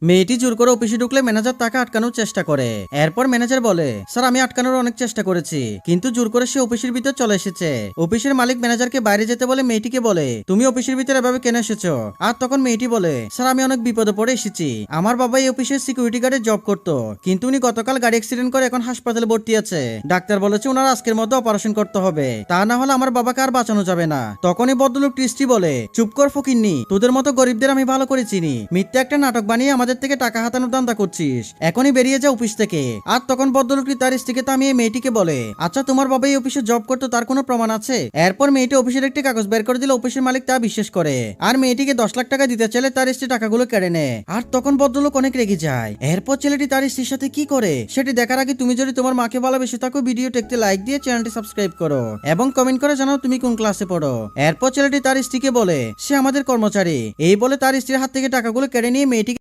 মেয়েটি জোর করে অফিসে ঢুকলে ম্যানেজার তাকে আটকানোর চেষ্টা করে। এরপর ম্যানেজার বলে, স্যার আমি আটকানোর অনেক চেষ্টা করেছি, কিন্তু জোর করে সে অফিসের ভিতর চলে এসেছে। অফিসের মালিক ম্যানেজারকে বাইরে যেতে বলে মেয়েটিকে বলে, তুমি অফিসের ভিতরে এভাবে কেন এসেছো? আর তখন মেয়েটি বলে, স্যার আমি অনেক বিপদে পড়ে এসেছি। আমার বাবা এই অফিসের সিকিউরিটি গার্ডে জব করতো, কিন্তু উনি গতকাল গাড়ি অ্যাক্সিডেন্ট করে এখন হাসপাতালে ভর্তি আছে। ডাক্তার বলেছে ওনার আজকের মধ্যে অপারেশন করতে হবে, তা না হলে আমার বাবাকে আর বাঁচানো যাবে না। তখনই ভদ্রলোক টিস্টি বলে, চুপ কর ফকিন্নি, তোদের মতো গরিবদের আমি ভালো করে চিনি। মিথ্যা একটা নাটক বানিয়ে আমাদের থেকে টাকা হাতানোর ধান্দা করছিস, এখনই বেরিয়ে যা অফিস থেকে। আর তখন ভদ্রলোকটি তার স্ত্রীকে থামিয়ে মেয়েটিকে বলে, আচ্ছা তোমার বাবা এই অফিসে জব করতো, তার কোনো প্রমাণ আছে? এরপর মেয়েটি অফিসের একটি কাগজ বের করে দিলে অফিসের মালিক তা বিশ্বাস করে, আর মেয়েটিকে 10 লাখ টাকা দিতে চাইলে তার স্ত্রী টাকাগুলো কেড়ে নেয়। আর তখন ভদ্রলোক অনেক রেগে যায়। এরপর ছেলেটি তার স্ত্রীর সাথে কি করে সেটি দেখার আগে তুমি যদি তোমার মাকে ভালোবেসে থাকো, ভিডিওটি একটি লাইক দিয়ে চ্যানেলটি সাবস্ক্রাইব করো এবং কমেন্ট করে জানাও তুমি কোন ক্লাসে পড়ো। এরপর ছেলেটি তার স্ত্রীকে বলে, সে আমাদের কর্মচারী। এই বলে তার স্ত্রীর হাত থেকে টাকাগুলো কেড়ে নিয়ে মেয়েটিকে